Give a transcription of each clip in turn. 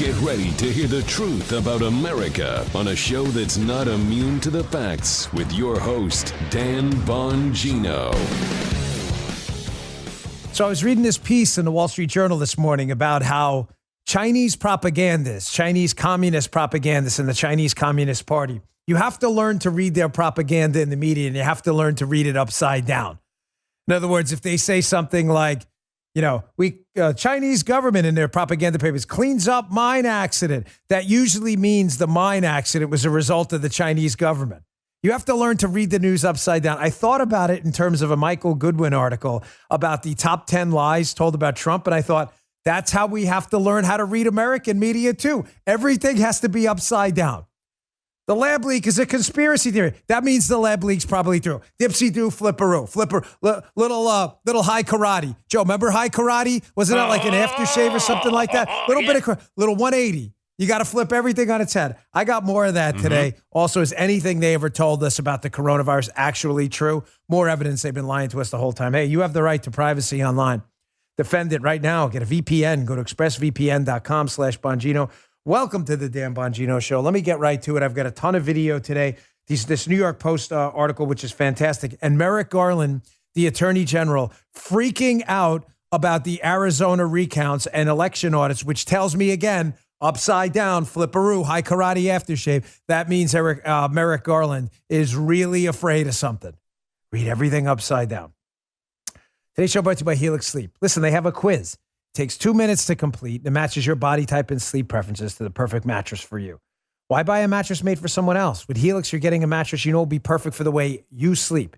Get ready to hear the truth about America on a show that's not immune to the facts with your host, Dan Bongino. So I was reading this piece in the Wall Street Journal this morning about how Chinese propagandists, Chinese communist propagandists in the Chinese Communist Party, you have to learn to read their propaganda in the media, and you have to learn to read it upside down. In other words, if they say something like, Chinese government in their propaganda papers cleans up mine accident, that usually means the mine accident was a result of the Chinese government. You have to learn to read the news upside down. I thought about it in terms of a Michael Goodwin article about the top 10 lies told about Trump, and I thought that's how we have to learn how to read American media too. Everything has to be upside down. The lab leak is a conspiracy theory. That means the lab leak's probably true. Dipsy-doo, flipperoo, little high karate. Joe, remember high karate? Wasn't it like an aftershave or something like that? Little 180. You got to flip everything on its head. I got more of that today. Also, is anything they ever told us about the coronavirus actually true? More evidence they've been lying to us the whole time. Hey, you have the right to privacy online. Defend it right now. Get a VPN. Go to expressvpn.com/Bongino. Welcome to the Dan Bongino Show. Let me get right to it. I've got a ton of video today. This New York Post article, which is fantastic. And Merrick Garland, the Attorney General, freaking out about the Arizona recounts and election audits, which tells me again, upside down, flipperoo, high karate aftershave. That means Merrick Garland is really afraid of something. Read everything upside down. Today's show brought to you by Helix Sleep. Listen, they have a quiz. Takes 2 minutes to complete and matches your body type and sleep preferences to the perfect mattress for you. Why buy a mattress made for someone else? With Helix, you're getting a mattress you know will be perfect for the way you sleep.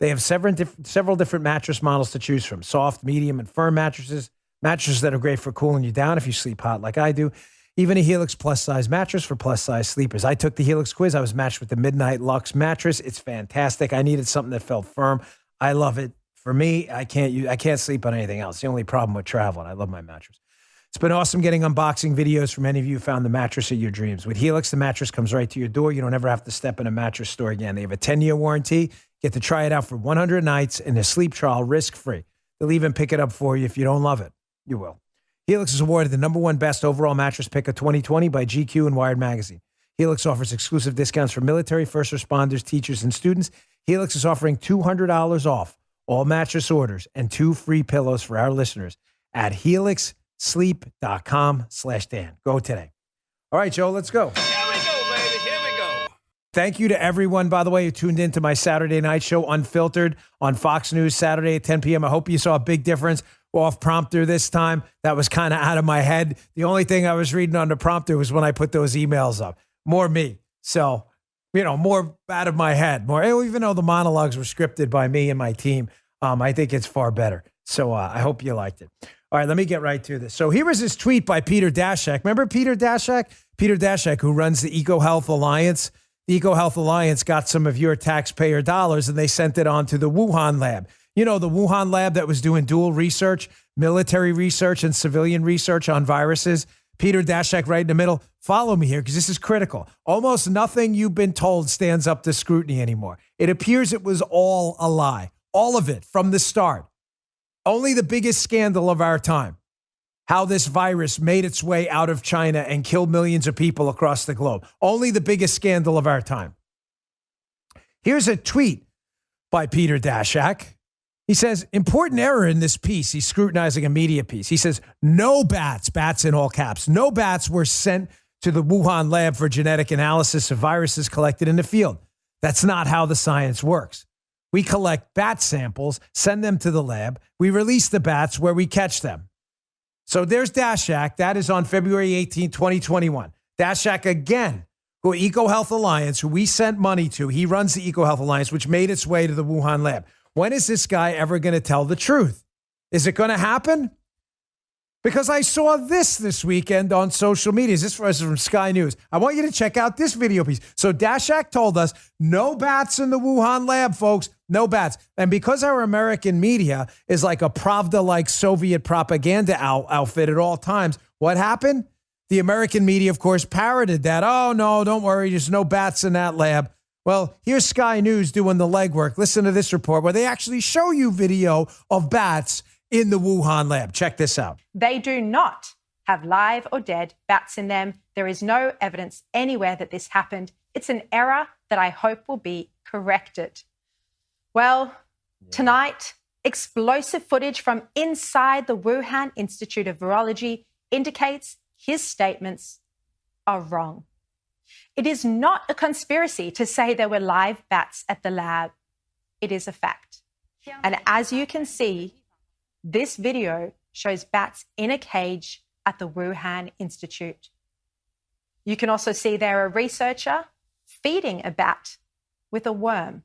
They have several different mattress models to choose from. Soft, medium, and firm mattresses. Mattresses that are great for cooling you down if you sleep hot like I do. Even a Helix plus-size mattress for plus-size sleepers. I took the Helix quiz. I was matched with the Midnight Luxe mattress. It's fantastic. I needed something that felt firm. I love it. For me, I can't sleep on anything else. The only problem with traveling. I love my mattress. It's been awesome getting unboxing videos from any of you who found the mattress of your dreams. With Helix, the mattress comes right to your door. You don't ever have to step in a mattress store again. They have a 10-year warranty. Get to try it out for 100 nights in a sleep trial risk-free. They'll even pick it up for you if you don't love it. You will. Helix is awarded the #1 best overall mattress pick of 2020 by GQ and Wired Magazine. Helix offers exclusive discounts for military, first responders, teachers, and students. Helix is offering $200 off all mattress orders and 2 free pillows for our listeners at helixsleep.com/Dan. Go today. All right, Joe, let's go. Here we go, baby. Here we go. Thank you to everyone, by the way, who tuned into my Saturday night show, Unfiltered, on Fox News Saturday at 10 p.m. I hope you saw a big difference off prompter this time. That was kind of out of my head. The only thing I was reading on the prompter was when I put those emails up. More me. So, more out of my head. More, even though the monologues were scripted by me and my team, I think it's far better. So I hope you liked it. All right, let me get right to this. So here was this tweet by Peter Daszak. Remember Peter Daszak? Peter Daszak, who runs the EcoHealth Alliance. The EcoHealth Alliance got some of your taxpayer dollars, and they sent it on to the Wuhan lab. The Wuhan lab that was doing dual research, military research and civilian research on viruses. Peter Daszak right in the middle. Follow me here because this is critical. Almost nothing you've been told stands up to scrutiny anymore. It appears it was all a lie. All of it from the start. Only the biggest scandal of our time. How this virus made its way out of China and killed millions of people across the globe. Only the biggest scandal of our time. Here's a tweet by Peter Daszak. He says, important error in this piece. He's scrutinizing a media piece. He says, no bats in all caps, no bats were sent to the Wuhan lab for genetic analysis of viruses collected in the field. That's not how the science works. We collect bat samples, send them to the lab. We release the bats where we catch them. So there's Daszak. That is on February 18, 2021. Daszak again, who EcoHealth Alliance, who we sent money to. He runs the EcoHealth Alliance, which made its way to the Wuhan lab. When is this guy ever going to tell the truth? Is it going to happen? Because I saw this weekend on social media. This was from Sky News. I want you to check out this video piece. So Daszak told us, no bats in the Wuhan lab, folks. No bats. And because our American media is like a Pravda-like Soviet propaganda outfit at all times, what happened? The American media, of course, parroted that. Oh, no, don't worry. There's no bats in that lab. Well, here's Sky News doing the legwork. Listen to this report where they actually show you video of bats in the Wuhan lab. Check this out. They do not have live or dead bats in them. There is no evidence anywhere that this happened. It's an error that I hope will be corrected. Well, tonight, explosive footage from inside the Wuhan Institute of Virology indicates his statements are wrong. It is not a conspiracy to say there were live bats at the lab. It is a fact. And as you can see, this video shows bats in a cage at the Wuhan Institute. You can also see there a researcher feeding a bat with a worm.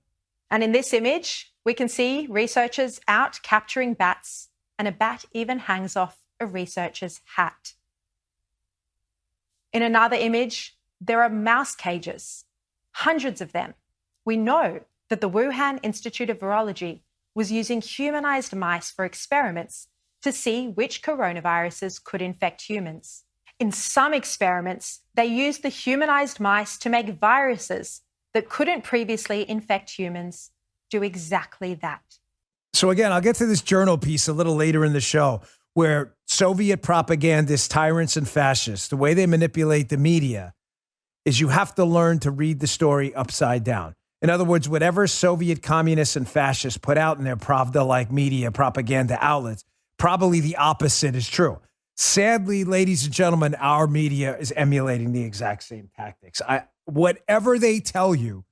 And in this image, we can see researchers out capturing bats, and a bat even hangs off a researcher's hat. In another image, there are mouse cages, hundreds of them. We know that the Wuhan Institute of Virology was using humanized mice for experiments to see which coronaviruses could infect humans. In some experiments, they used the humanized mice to make viruses that couldn't previously infect humans do exactly that. So again, I'll get to this journal piece a little later in the show, where Soviet propagandists, tyrants, and fascists, the way they manipulate the media is you have to learn to read the story upside down. In other words, whatever Soviet communists and fascists put out in their Pravda-like media propaganda outlets, probably the opposite is true. Sadly, ladies and gentlemen, our media is emulating the exact same tactics. Whatever they tell you,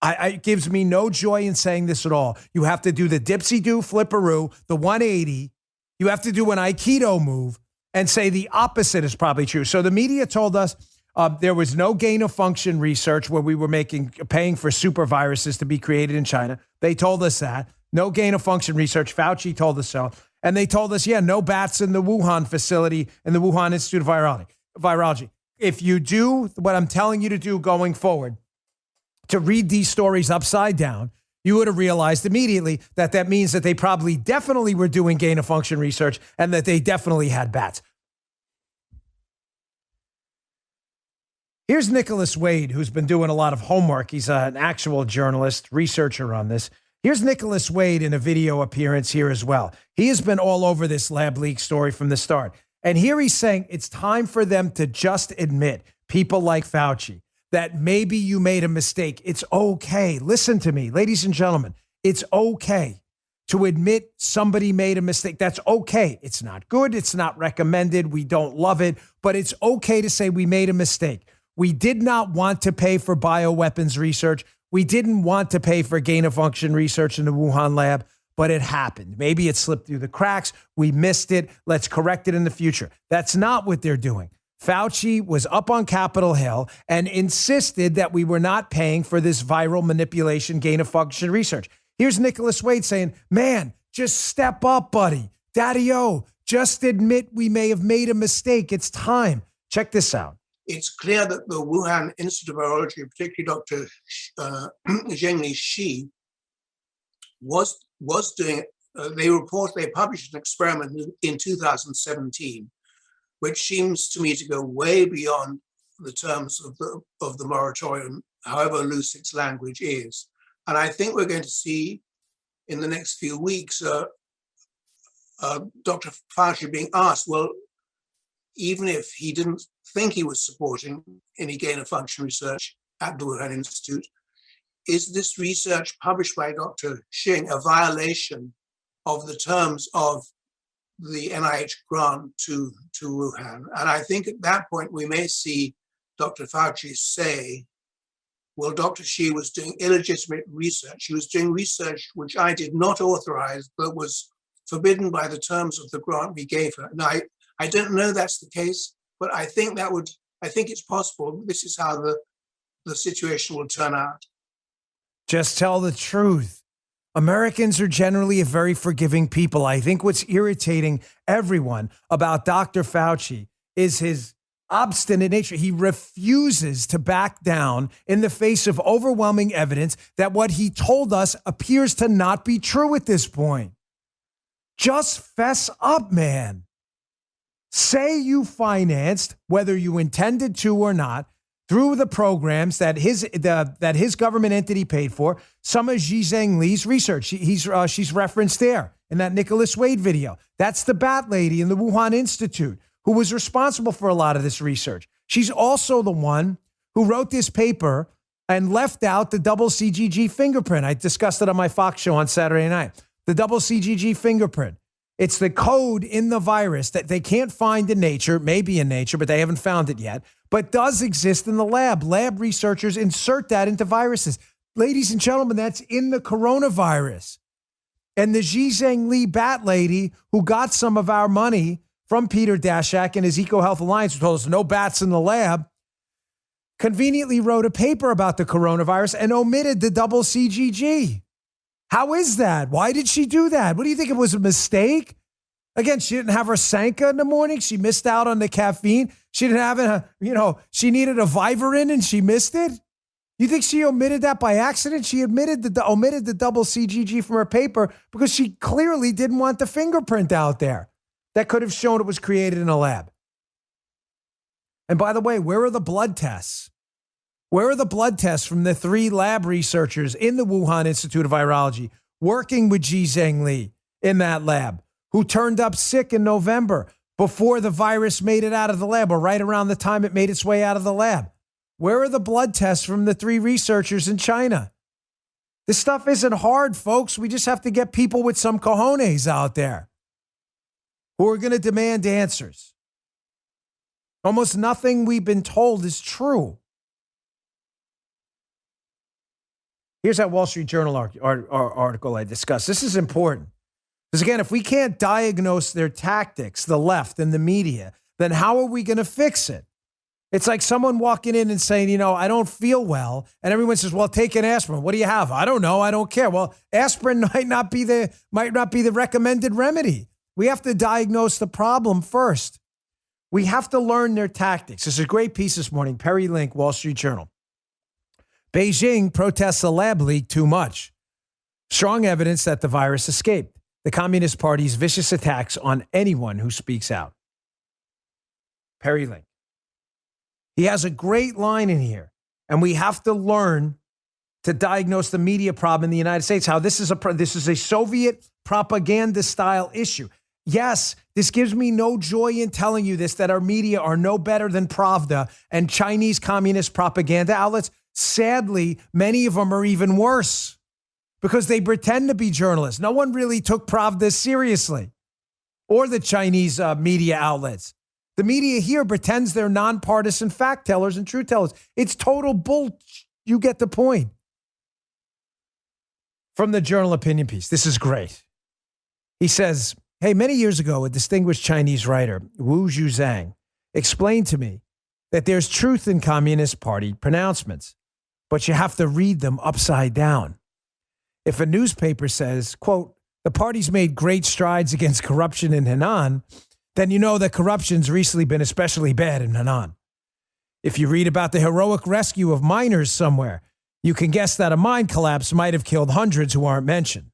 it gives me no joy in saying this at all. You have to do the dipsy-do, flipperoo, the 180. You have to do an Aikido move and say the opposite is probably true. So the media told us there was no gain-of-function research where we were paying for super viruses to be created in China. They told us that. No gain-of-function research. Fauci told us so. And they told us, no bats in the Wuhan facility, in the Wuhan Institute of Virology. If you do what I'm telling you to do going forward, to read these stories upside down, you would have realized immediately that that means that they probably definitely were doing gain-of-function research and that they definitely had bats. Here's Nicholas Wade, who's been doing a lot of homework. He's an actual journalist, researcher on this. Here's Nicholas Wade in a video appearance here as well. He has been all over this lab leak story from the start. And here he's saying it's time for them to just admit, people like Fauci, that maybe you made a mistake. It's okay. Listen to me, ladies and gentlemen. It's okay to admit somebody made a mistake. That's okay. It's not good. It's not recommended. We don't love it. But it's okay to say we made a mistake. We did not want to pay for bioweapons research. We didn't want to pay for gain-of-function research in the Wuhan lab, but it happened. Maybe it slipped through the cracks. We missed it. Let's correct it in the future. That's not what they're doing. Fauci was up on Capitol Hill and insisted that we were not paying for this viral manipulation gain-of-function research. Here's Nicholas Wade saying, man, just step up, buddy. Daddy-o, just admit we may have made a mistake. It's time. Check this out. It's clear that the Wuhan Institute of Virology, particularly Dr. Zhengli Shi, was doing, they published an experiment in 2017, which seems to me to go way beyond the terms of the moratorium, however loose its language is. And I think we're going to see in the next few weeks Dr. Fauci being asked, well, even if he didn't think he was supporting any gain-of-function research at the Wuhan Institute, is this research published by Dr. Xing a violation of the terms of the NIH grant to Wuhan? And I think at that point we may see Dr. Fauci say, well, Dr. Xi was doing illegitimate research. He was doing research which I did not authorize, but was forbidden by the terms of the grant we gave her. Now, I don't know that's the case, but I think it's possible. This is how the situation will turn out. Just tell the truth. Americans are generally a very forgiving people. I think what's irritating everyone about Dr. Fauci is his obstinate nature. He refuses to back down in the face of overwhelming evidence that what he told us appears to not be true at this point. Just fess up, man. Say you financed, whether you intended to or not, through the programs that his government entity paid for, some of Xi Zhengli's research. She's referenced there in that Nicholas Wade video. That's the bat lady in the Wuhan Institute who was responsible for a lot of this research. She's also the one who wrote this paper and left out the double CGG fingerprint. I discussed it on my Fox show on Saturday night. The double CGG fingerprint. It's the code in the virus that they can't find in nature, maybe in nature, but they haven't found it yet, but does exist in the lab. Lab researchers insert that into viruses. Ladies and gentlemen, that's in the coronavirus. And the Zhizheng Li bat lady who got some of our money from Peter Daszak and his EcoHealth Alliance, who told us no bats in the lab, conveniently wrote a paper about the coronavirus and omitted the double CGG. How is that? Why did she do that? What do you think? It was a mistake? Again, she didn't have her Sanka in the morning. She missed out on the caffeine. She didn't have it, she needed a Vivarin and she missed it. You think she omitted that by accident? She omitted the double CGG from her paper because she clearly didn't want the fingerprint out there that could have shown it was created in a lab. And by the way, where are the blood tests? Where are the blood tests from the 3 lab researchers in the Wuhan Institute of Virology working with Zhizheng Li in that lab who turned up sick in November before the virus made it out of the lab or right around the time it made its way out of the lab? Where are the blood tests from the 3 researchers in China? This stuff isn't hard, folks. We just have to get people with some cojones out there who are going to demand answers. Almost nothing we've been told is true. Here's that Wall Street Journal article I discussed. This is important. Because again, if we can't diagnose their tactics, the left and the media, then how are we going to fix it? It's like someone walking in and saying, I don't feel well. And everyone says, well, take an aspirin. What do you have? I don't know. I don't care. Well, aspirin might not be the recommended remedy. We have to diagnose the problem first. We have to learn their tactics. There's a great piece this morning, Perry Link, Wall Street Journal. Beijing protests a lab leak too much. Strong evidence that the virus escaped. The Communist Party's vicious attacks on anyone who speaks out. Perry Link. He has a great line in here, and we have to learn to diagnose the media problem in the United States, how this is a Soviet propaganda-style issue. Yes, this gives me no joy in telling you this, that our media are no better than Pravda and Chinese communist propaganda outlets. Sadly, many of them are even worse because they pretend to be journalists. No one really took Pravda seriously or the Chinese media outlets. The media here pretends they're nonpartisan fact tellers and truth tellers. It's total bull. You get the point. From the Journal opinion piece, this is great. He says, hey, many years ago, a distinguished Chinese writer, Wu Zhuzhang, explained to me that there's truth in Communist Party pronouncements, but you have to read them upside down. If a newspaper says, quote, the party's made great strides against corruption in Henan, then you know that corruption's recently been especially bad in Henan. If you read about the heroic rescue of miners somewhere, you can guess that a mine collapse might have killed hundreds who aren't mentioned.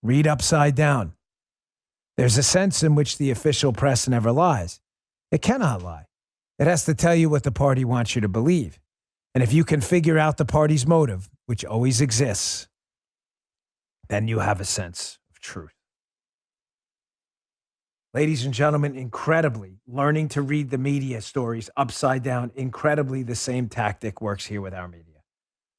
Read upside down. There's a sense in which the official press never lies. It cannot lie. It has to tell you what the party wants you to believe. And if you can figure out the party's motive, which always exists, then you have a sense of truth. Ladies and gentlemen, incredibly, learning to read the media stories upside down, incredibly, the same tactic works here with our media.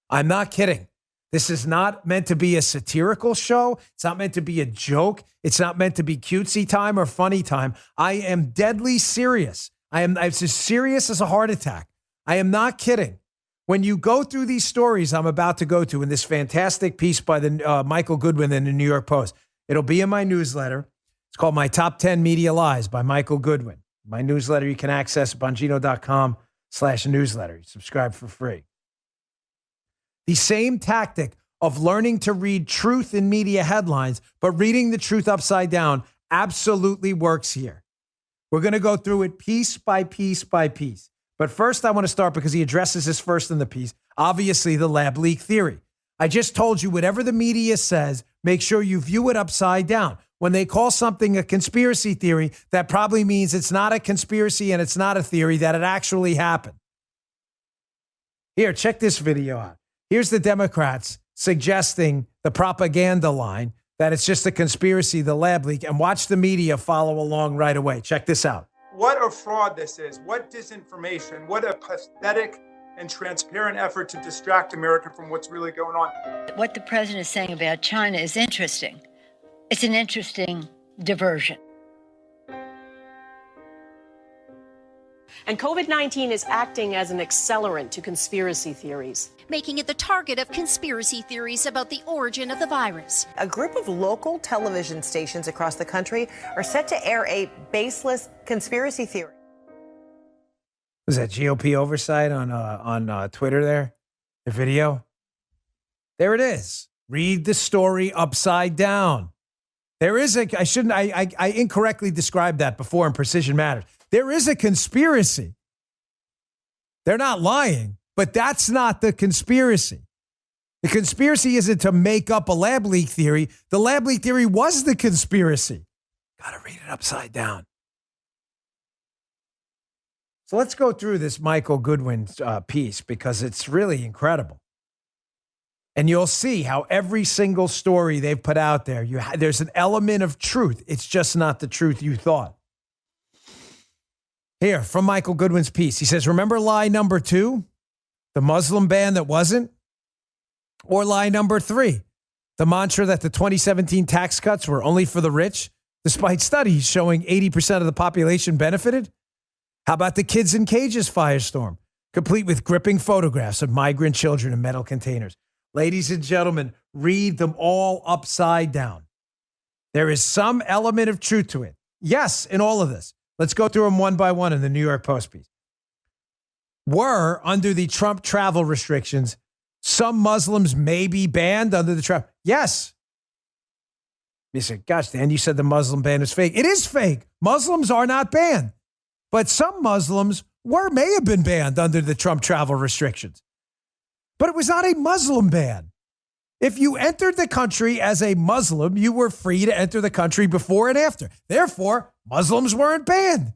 I'm not kidding. This is not meant to be a satirical show. It's not meant to be a joke. It's not meant to be cutesy time or funny time. I am deadly serious. I'm as serious as a heart attack. I am not kidding. When you go through these stories I'm about to go to in this fantastic piece by the Michael Goodwin in the New York Post, it'll be in my newsletter. It's called My Top 10 Media Lies by Michael Goodwin. My newsletter you can access at bongino.com/newsletter. Subscribe for free. The same tactic of learning to read truth in media headlines, but reading the truth upside down absolutely works here. We're going to go through it piece by piece by piece. But first, I want to start because he addresses this first in the piece. Obviously, the lab leak theory. I just told you, whatever the media says, make sure you view it upside down. When they call something a conspiracy theory, that probably means it's not a conspiracy and it's not a theory, that it actually happened. Here, check this video out. Here's the Democrats suggesting the propaganda line that it's just a conspiracy, the lab leak, and watch the media follow along right away. Check this out. what a fraud this is, what disinformation, what a pathetic and transparent effort to distract America from what's really going on. What the president is saying about China is interesting. It's an interesting diversion. And COVID-19 is acting as an accelerant to conspiracy theories, making it the target of conspiracy theories about the origin of the virus. A group of local television stations across the country are set to air a baseless conspiracy theory. Was that GOP oversight on Twitter there? The video? There it is. Read the story upside down. There is I incorrectly described that before in Precision Matters. There is a conspiracy. They're not lying, but that's not the conspiracy. The conspiracy isn't to make up a lab leak theory. The lab leak theory was the conspiracy. Got to read it upside down. So let's go through this Michael Goodwin piece because it's really incredible. And you'll see how every single story they've put out there, there's an element of truth. It's just not the truth you thought. Here, from Michael Goodwin's piece, he says, remember lie number 2, the Muslim ban that wasn't? Or lie number 3, the mantra that the 2017 tax cuts were only for the rich, despite studies showing 80% of the population benefited? How about the kids in cages firestorm, complete with gripping photographs of migrant children in metal containers? Ladies and gentlemen, read them all upside down. There is some element of truth to it. Yes, in all of this. Let's go through them one by one in the New York Post piece. Were, under the Trump travel restrictions, some Muslims may be banned under the Trump? Yes. You said, gosh, Dan, you said the Muslim ban is fake. It is fake. Muslims are not banned. But some Muslims may have been banned under the Trump travel restrictions. But it was not a Muslim ban. If you entered the country as a Muslim, you were free to enter the country before and after. Therefore, Muslims weren't banned.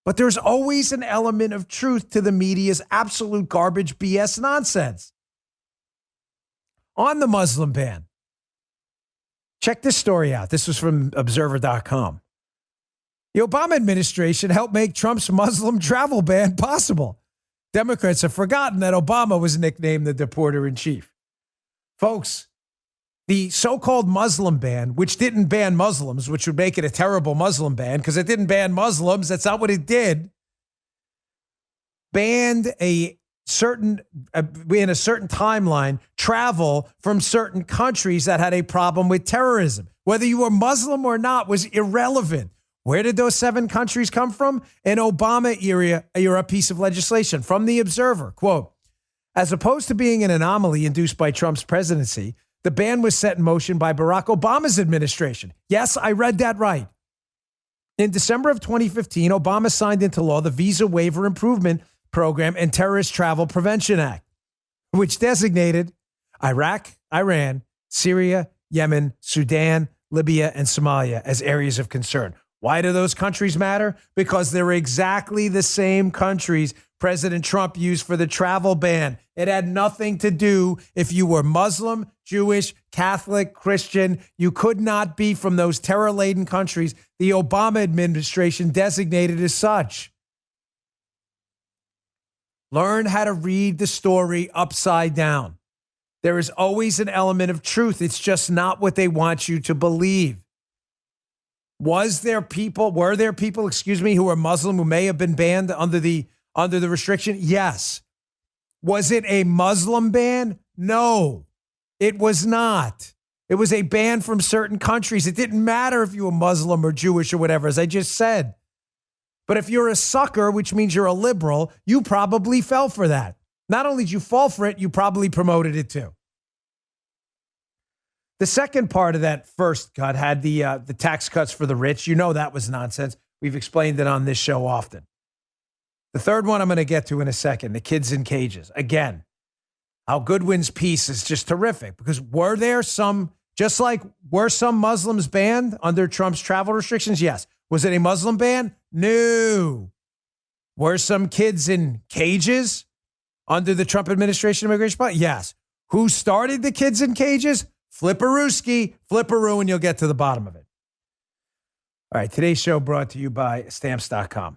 But there's always an element of truth to the media's absolute garbage BS nonsense. On the Muslim ban, check this story out. This was from Observer.com. The Obama administration helped make Trump's Muslim travel ban possible. Democrats have forgotten that Obama was nicknamed the deporter-in-chief. Folks, the so-called Muslim ban, which didn't ban Muslims, which would make it a terrible Muslim ban because it didn't ban Muslims. That's not what it did. Banned in a certain timeline, travel from certain countries that had a problem with terrorism. Whether you were Muslim or not was irrelevant. Where did those 7 countries come from? An Obama era piece of legislation from the Observer. Quote, as opposed to being an anomaly induced by Trump's presidency, the ban was set in motion by Barack Obama's administration. Yes, I read that right. In December of 2015, Obama signed into law the Visa Waiver Improvement Program and Terrorist Travel Prevention Act, which designated Iraq, Iran, Syria, Yemen, Sudan, Libya, and Somalia as areas of concern. Why do those countries matter? Because they're exactly the same countries President Trump used for the travel ban. It had nothing to do if you were Muslim, Jewish, Catholic, Christian. You could not be from those terror-laden countries the Obama administration designated as such. Learn how to read the story upside down. There is always an element of truth. It's just not what they want you to believe. Were there people, who were Muslim who may have been banned under the restriction? Yes. Was it a Muslim ban? No, it was not. It was a ban from certain countries. It didn't matter if you were Muslim or Jewish or whatever, as I just said. But if you're a sucker, which means you're a liberal, you probably fell for that. Not only did you fall for it, you probably promoted it too. The second part of that first cut had the tax cuts for the rich. You know that was nonsense. We've explained it on this show often. The third one I'm going to get to in a second, the kids in cages. Again, Al Goodwin's piece is just terrific because were some Muslims banned under Trump's travel restrictions? Yes. Was it a Muslim ban? No. Were some kids in cages under the Trump administration immigration policy? Yes. Who started the kids in cages? Flipperooski, Flipperoo, and you'll get to the bottom of it. All right, today's show brought to you by Stamps.com.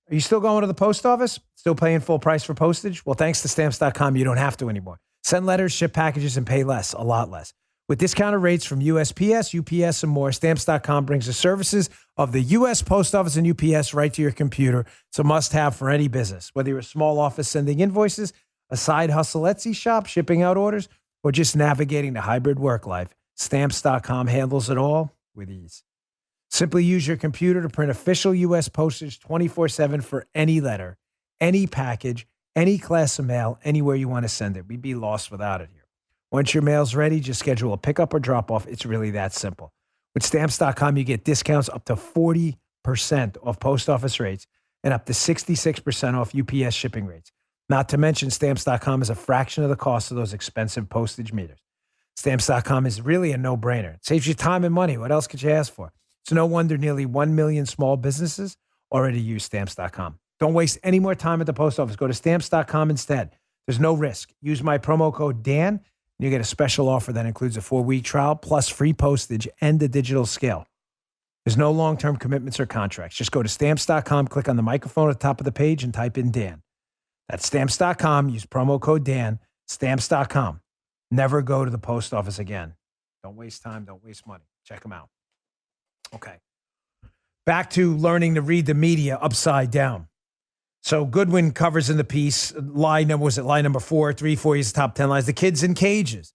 Are you still going to the post office? Still paying full price for postage? Well, thanks to Stamps.com, you don't have to anymore. Send letters, ship packages, and pay less, a lot less. With discounted rates from USPS, UPS, and more, Stamps.com brings the services of the U.S. Post Office and UPS right to your computer. It's a must-have for any business, whether you're a small office sending invoices, a side hustle Etsy shop, shipping out orders, or just navigating the hybrid work life. Stamps.com handles it all with ease. Simply use your computer to print official U.S. postage 24/7 for any letter, any package, any class of mail, anywhere you want to send it. We'd be lost without it here. Once your mail's ready, just schedule a pickup or drop off. It's really that simple. With Stamps.com, you get discounts up to 40% off post office rates and up to 66% off UPS shipping rates. Not to mention, Stamps.com is a fraction of the cost of those expensive postage meters. Stamps.com is really a no-brainer. It saves you time and money. What else could you ask for? It's no wonder nearly 1 million small businesses already use Stamps.com. Don't waste any more time at the post office. Go to Stamps.com instead. There's no risk. Use my promo code Dan, and you get a special offer that includes a 4-week trial plus free postage and a digital scale. There's no long-term commitments or contracts. Just go to Stamps.com, click on the microphone at the top of the page, and type in Dan. That's Stamps.com. Use promo code Dan. Stamps.com. Never go to the post office again. Don't waste time. Don't waste money. Check them out. Okay. Back to learning to read the media upside down. So Goodwin covers in the piece, line number 4, 3, 4, he's top 10 lines, the kids in cages.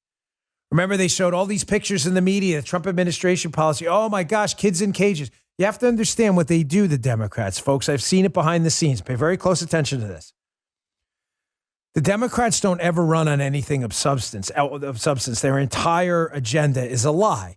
Remember, they showed all these pictures in the media, the Trump administration policy. Oh my gosh, kids in cages. You have to understand what they do, the Democrats, folks. I've seen it behind the scenes. Pay very close attention to this. The Democrats don't ever run on anything of substance. Their entire agenda is a lie.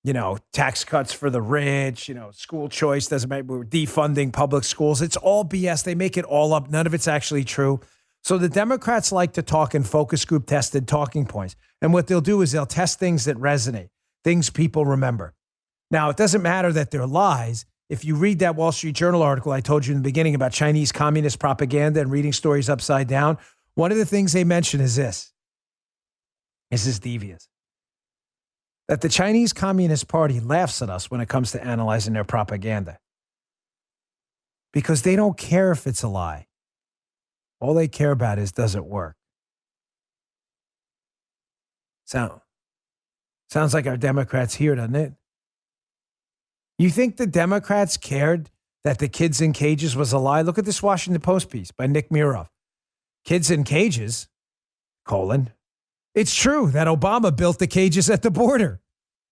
You know, tax cuts for the rich, school choice doesn't matter. We're defunding public schools. It's all BS. They make it all up. None of it's actually true. So the Democrats like to talk in focus group tested talking points. And what they'll do is they'll test things that resonate, things people remember. Now, it doesn't matter that they're lies. If you read that Wall Street Journal article I told you in the beginning about Chinese communist propaganda and reading stories upside down, one of the things they mention is this. This is devious. That the Chinese Communist Party laughs at us when it comes to analyzing their propaganda. Because they don't care if it's a lie. All they care about is, does it work? Sounds like our Democrats here, doesn't it? You think the Democrats cared that the kids in cages was a lie? Look at this Washington Post piece by Nick Miroff. Kids in cages, : It's true that Obama built the cages at the border,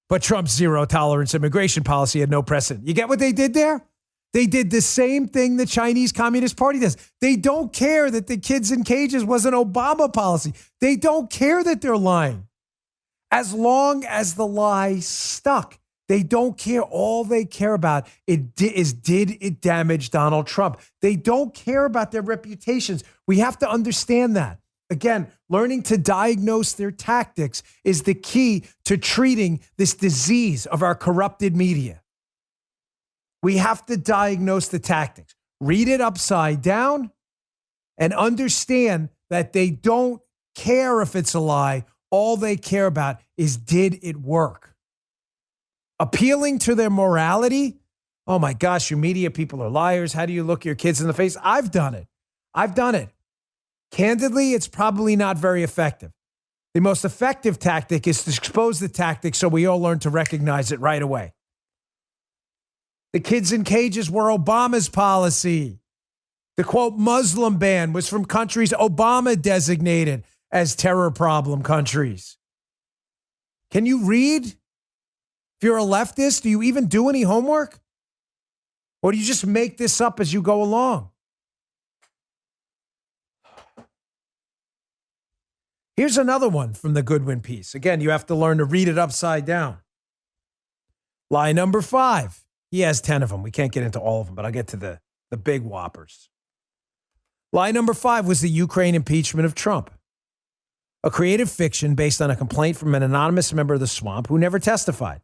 but Trump's zero-tolerance immigration policy had no precedent. You get what they did there? They did the same thing the Chinese Communist Party does. They don't care that the kids in cages was an Obama policy. They don't care that they're lying. As long as the lie stuck, they don't care. All they care about did it damage Donald Trump? They don't care about their reputations. We have to understand that. Again, learning to diagnose their tactics is the key to treating this disease of our corrupted media. We have to diagnose the tactics, read it upside down, and understand that they don't care if it's a lie. All they care about is, did it work? Appealing to their morality. Oh my gosh, you media people are liars. How do you look your kids in the face? I've done it. Candidly, it's probably not very effective. The most effective tactic is to expose the tactic so we all learn to recognize it right away. The kids in cages were Obama's policy. The, quote, Muslim ban was from countries Obama designated as terror problem countries. Can you read? If you're a leftist, do you even do any homework? Or do you just make this up as you go along? Here's another one from the Goodwin piece. Again, you have to learn to read it upside down. Lie number 5. He has 10 of them. We can't get into all of them, but I'll get to the big whoppers. Lie number 5 was the Ukraine impeachment of Trump. A creative fiction based on a complaint from an anonymous member of the swamp who never testified.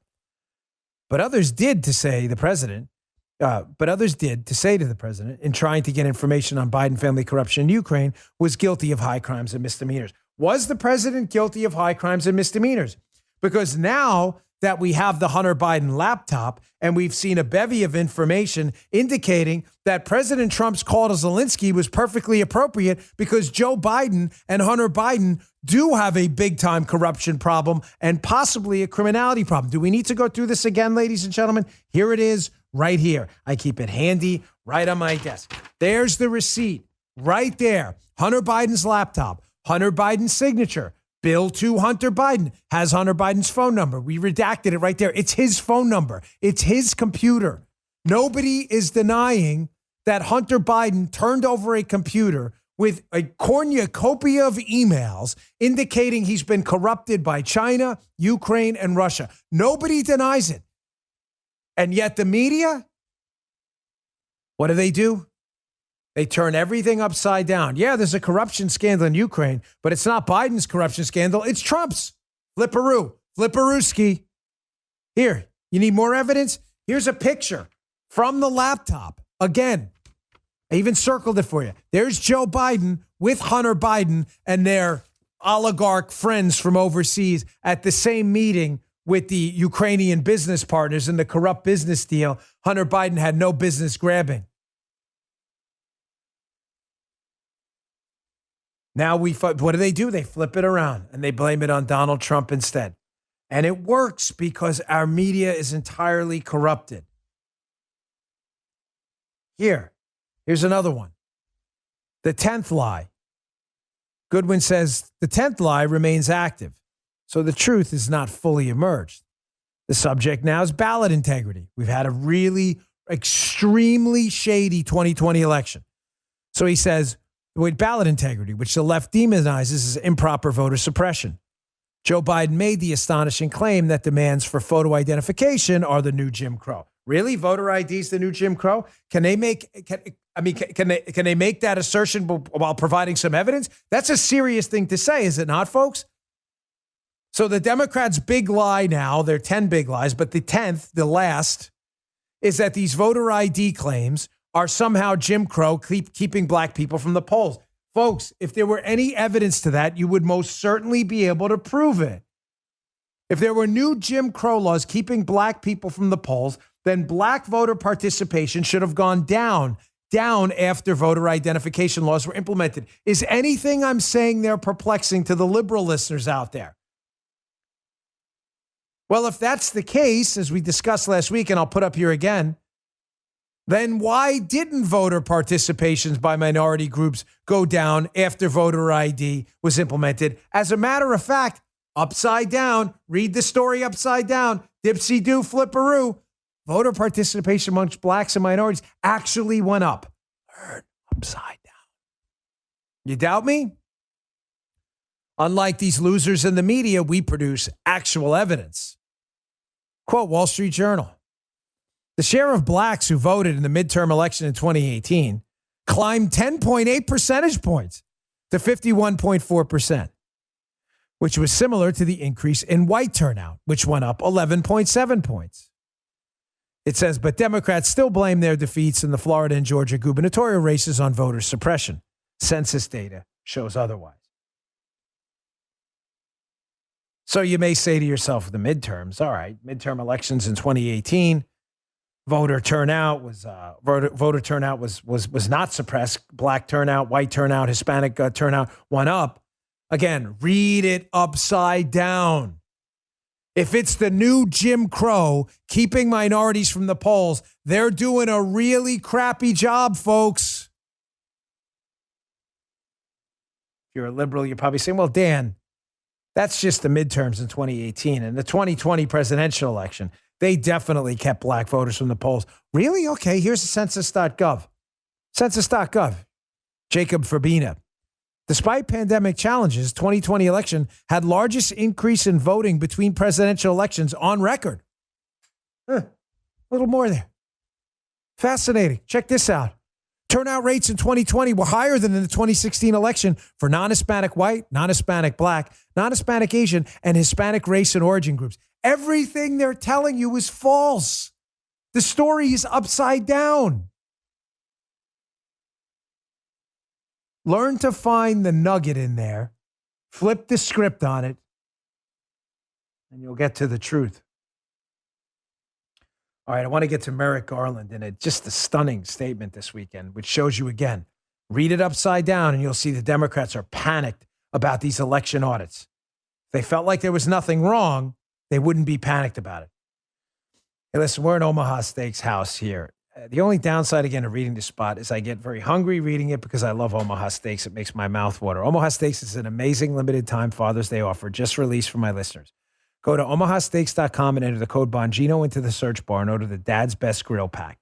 But others did to say to the president, in trying to get information on Biden family corruption in Ukraine, was guilty of high crimes and misdemeanors. Was the president guilty of high crimes and misdemeanors? Because now that we have the Hunter Biden laptop, and we've seen a bevy of information indicating that President Trump's call to Zelensky was perfectly appropriate because Joe Biden and Hunter Biden do have a big-time corruption problem and possibly a criminality problem. Do we need to go through this again, ladies and gentlemen? Here it is right here. I keep it handy right on my desk. There's the receipt right there. Hunter Biden's laptop, Hunter Biden's signature. Bill to Hunter Biden has Hunter Biden's phone number. We redacted it right there. It's his phone number. It's his computer. Nobody is denying that Hunter Biden turned over a computer with a cornucopia of emails indicating he's been corrupted by China, Ukraine, and Russia. Nobody denies it. And yet the media, what do? They turn everything upside down. Yeah, there's a corruption scandal in Ukraine, but it's not Biden's corruption scandal. It's Trump's. Flipperooski. Here, you need more evidence? Here's a picture from the laptop. Again, I even circled it for you. There's Joe Biden with Hunter Biden and their oligarch friends from overseas at the same meeting with the Ukrainian business partners in the corrupt business deal Hunter Biden had no business grabbing. Now what do? They flip it around and they blame it on Donald Trump instead. And it works because our media is entirely corrupted. Here's another one. The 10th lie. Goodwin says the 10th lie remains active, so the truth is not fully emerged. The subject now is ballot integrity. We've had a really extremely shady 2020 election. So he says, with ballot integrity, which the left demonizes as improper voter suppression. Joe Biden made the astonishing claim that demands for photo identification are the new Jim Crow. Really? Voter ID is the new Jim Crow? Can they make that assertion while providing some evidence? That's a serious thing to say, is it not, folks? So the Democrats' big lie now, there are 10 big lies, but the 10th, the last, is that these voter ID claims are somehow Jim Crow keeping black people from the polls. Folks, if there were any evidence to that, you would most certainly be able to prove it. If there were new Jim Crow laws keeping black people from the polls, then black voter participation should have gone down after voter identification laws were implemented. Is anything I'm saying there perplexing to the liberal listeners out there? Well, if that's the case, as we discussed last week, and I'll put up here again, then why didn't voter participations by minority groups go down after voter ID was implemented? As a matter of fact, upside down, read the story upside down, dipsy-do, flipperoo, voter participation amongst blacks and minorities actually went up. Turn upside down. You doubt me? Unlike these losers in the media, we produce actual evidence. Quote, Wall Street Journal. The share of blacks who voted in the midterm election in 2018 climbed 10.8 percentage points to 51.4%, which was similar to the increase in white turnout, which went up 11.7 points. It says, but Democrats still blame their defeats in the Florida and Georgia gubernatorial races on voter suppression. Census data shows otherwise. So you may say to yourself, the midterms, all right, midterm elections in 2018, voter turnout was not suppressed. Black turnout, white turnout, Hispanic turnout went up. Again, read it upside down. If it's the new Jim Crow keeping minorities from the polls, they're doing a really crappy job, folks. If you're a liberal, you're probably saying, well, Dan, that's just the midterms in 2018 and the 2020 presidential election. They definitely kept black voters from the polls. Really? Okay, here's census.gov. Census.gov. Jacob Fabina. Despite pandemic challenges, 2020 election had largest increase in voting between presidential elections on record. A little more there. Fascinating. Check this out. Turnout rates in 2020 were higher than in the 2016 election for non-Hispanic white, non-Hispanic black, non-Hispanic Asian, and Hispanic race and origin groups. Everything they're telling you is false. The story is upside down. Learn to find the nugget in there, flip the script on it, and you'll get to the truth. All right, I want to get to Merrick Garland and just a stunning statement this weekend, which shows you again, read it upside down and you'll see the Democrats are panicked about these election audits. If they felt like there was nothing wrong, they wouldn't be panicked about it. Hey, listen, we're in Omaha Steaks house here. The only downside, again, of reading this spot is I get very hungry reading it because I love Omaha Steaks. It makes my mouth water. Omaha Steaks is an amazing limited time Father's Day offer just released for my listeners. Go to omahasteaks.com and enter the code Bongino into the search bar and order the Dad's Best Grill Pack.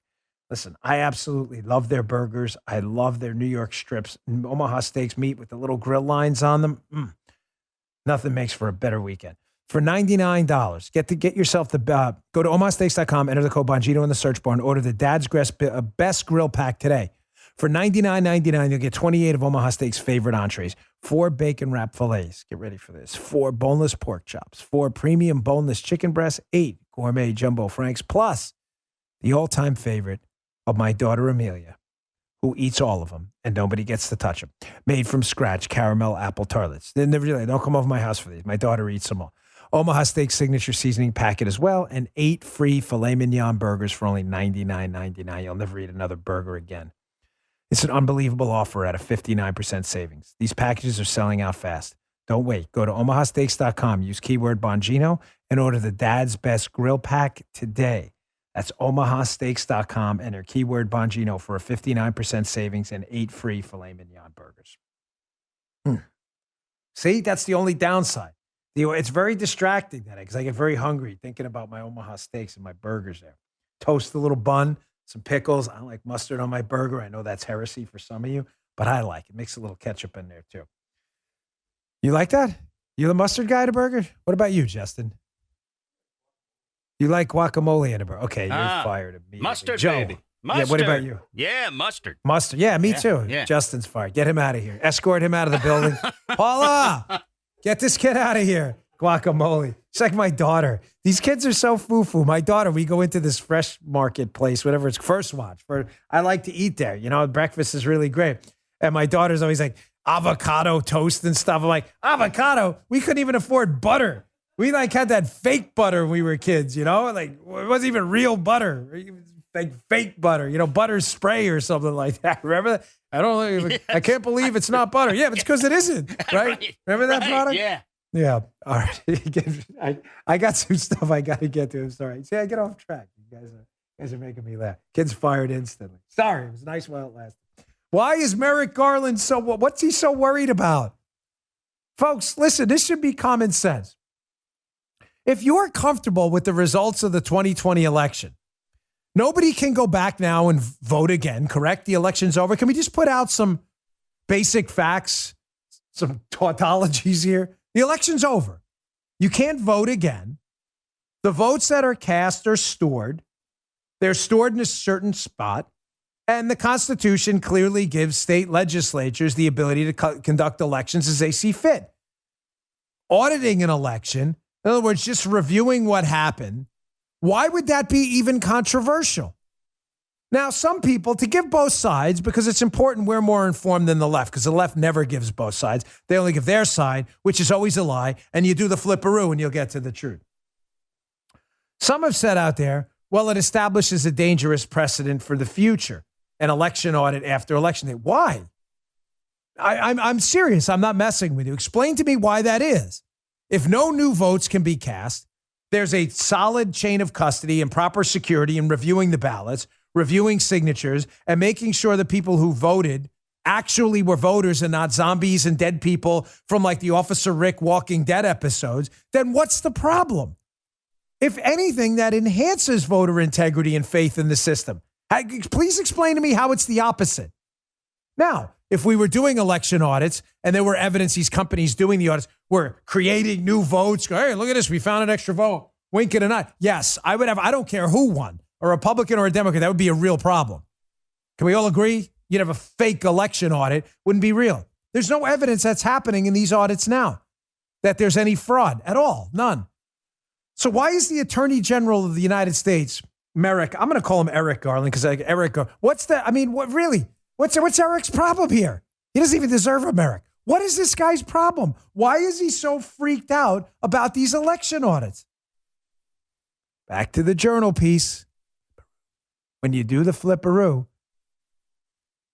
Listen, I absolutely love their burgers. I love their New York strips. Omaha Steaks meat with the little grill lines on them. Nothing makes for a better weekend. For $99, get yourself the go to omahasteaks.com, enter the code Bongino in the search bar, and order the Dad's Best Grill Pack today. For $99.99, you'll get 28 of Omaha Steaks' favorite entrees, 4 bacon wrap fillets. Get ready for this. 4 boneless pork chops, 4 premium boneless chicken breasts, 8 gourmet jumbo franks, plus the all-time favorite of my daughter Amelia, who eats all of them, and nobody gets to touch them. Made from scratch caramel apple tartlets. Don't come over my house for these. My daughter eats them all. Omaha Steaks signature seasoning packet as well, and 8 free filet mignon burgers for only $99.99. You'll never eat another burger again. It's an unbelievable offer at a 59% savings. These packages are selling out fast. Don't wait. Go to omahasteaks.com, use keyword Bongino, and order the Dad's Best Grill Pack today. That's omahasteaks.com, enter keyword Bongino for a 59% savings and 8 free filet mignon burgers. See, that's the only downside. It's very distracting that because I get very hungry thinking about my Omaha Steaks and my burgers there. Toast a little bun, some pickles. I don't like mustard on my burger. I know that's heresy for some of you, but I like it. Mix a little ketchup in there too. You like that? You the mustard guy at a burger? What about you, Justin? You like guacamole in a burger? Okay, you're fired immediately. Mustard, Joe, baby. Mustard. Yeah, what about you? Yeah, mustard. Mustard. Yeah, me too. Yeah. Justin's fired. Get him out of here. Escort him out of the building. Paula, get this kid out of here. Guacamole. It's like my daughter. These kids are so foo-foo. My daughter, we go into this fresh market place, whatever it's First Watch. I like to eat there. You know, breakfast is really great. And my daughter's always like, avocado toast and stuff. I'm like, avocado? We couldn't even afford butter. We had that fake butter when we were kids, you know? Like, it wasn't even real butter. It was like fake butter, butter spray or something like that. Remember that? I can't believe it's not butter. Yeah, but it's because it isn't, right? Remember that product? Yeah. Yeah. All right. I got some stuff I got to get to. I'm sorry. See, I get off track. You guys are making me laugh. Kids fired instantly. Sorry. It was nice while it lasted. Why is Merrick Garland what's he so worried about? Folks, listen, this should be common sense. If you're comfortable with the results of the 2020 election, nobody can go back now and vote again, correct? The election's over. Can we just put out some basic facts, some tautologies here? The election's over. You can't vote again. The votes that are cast are stored. They're stored in a certain spot. And the Constitution clearly gives state legislatures the ability to conduct elections as they see fit. Auditing an election, in other words, just reviewing what happened, why would that be even controversial? Now, some people, to give both sides, because it's important, we're more informed than the left, because the left never gives both sides. They only give their side, which is always a lie, and you do the flipperoo and you'll get to the truth. Some have said out there, well, it establishes a dangerous precedent for the future, an election audit after election day. Why? I'm serious. I'm not messing with you. Explain to me why that is. If no new votes can be cast, there's a solid chain of custody and proper security in reviewing the ballots, reviewing signatures, and making sure the people who voted actually were voters and not zombies and dead people from like the Officer Rick Walking Dead episodes, then what's the problem? If anything, that enhances voter integrity and faith in the system. Please explain to me how it's the opposite. Now, if we were doing election audits and there were evidence these companies doing the audits were creating new votes, go, hey, look at this, we found an extra vote, wink and a nod. Yes, I don't care who won, a Republican or a Democrat, that would be a real problem. Can we all agree? You'd have a fake election audit, wouldn't be real. There's no evidence that's happening in these audits now, that there's any fraud at all, none. So why is the Attorney General of the United States, Merrick, I'm going to call him Eric Garland, because Eric, what's Eric's problem here? He doesn't even deserve a Merrick. What is this guy's problem? Why is he so freaked out about these election audits? Back to the Journal piece. when you do the flipperoo,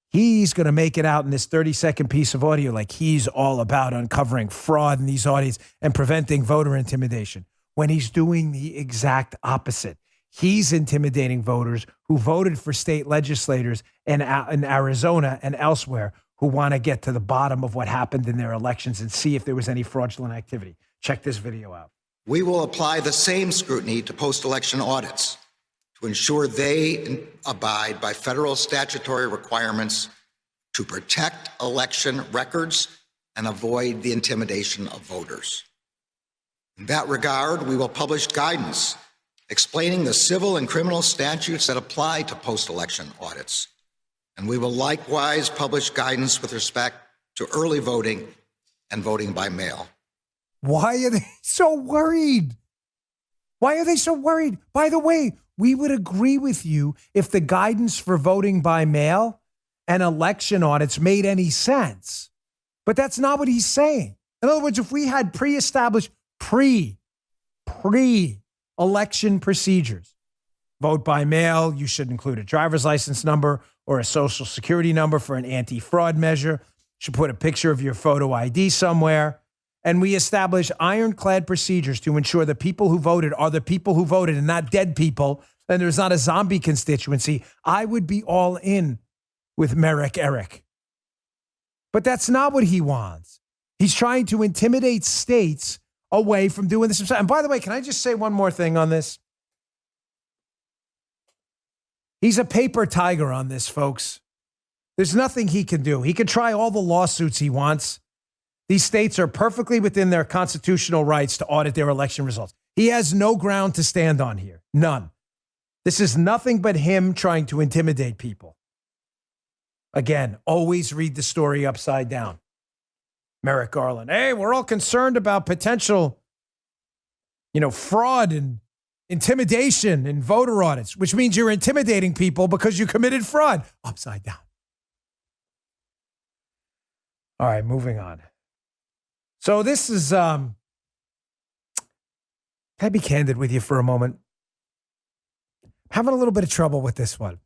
he's going to make it out in this 30-second piece of audio like he's all about uncovering fraud in these audits and preventing voter intimidation, when he's doing the exact opposite. He's intimidating voters who voted for state legislators in Arizona and elsewhere who want to get to the bottom of what happened in their elections and see if there was any fraudulent activity. Check this video out. We will apply the same scrutiny to post-election audits to ensure they abide by federal statutory requirements to protect election records and avoid the intimidation of voters. In that regard, we will publish guidance explaining the civil and criminal statutes that apply to post-election audits. And we will likewise publish guidance with respect to early voting and voting by mail. Why are they so worried? Why are they so worried? By the way, we would agree with you if the guidance for voting by mail and election audits made any sense. But that's not what he's saying. In other words, if we had pre-established pre-election procedures, vote by mail, you should include a driver's license number or a social security number for an anti-fraud measure. You should put a picture of your photo ID somewhere. And we establish ironclad procedures to ensure the people who voted are the people who voted and not dead people, and there's not a zombie constituency. I would be all in with Merrick Eric. But that's not what he wants. He's trying to intimidate states away from doing this himself. And by the way, can I just say one more thing on this? He's a paper tiger on this, folks. There's nothing he can do. He can try all the lawsuits he wants. These states are perfectly within their constitutional rights to audit their election results. He has no ground to stand on here. None. This is nothing but him trying to intimidate people. Again, always read the story upside down. Merrick Garland. Hey, we're all concerned about potential, fraud and intimidation in voter audits, which means you're intimidating people because you committed fraud. Upside down. All right, moving on. So this is, can I be candid with you for a moment? I'm having a little bit of trouble with this one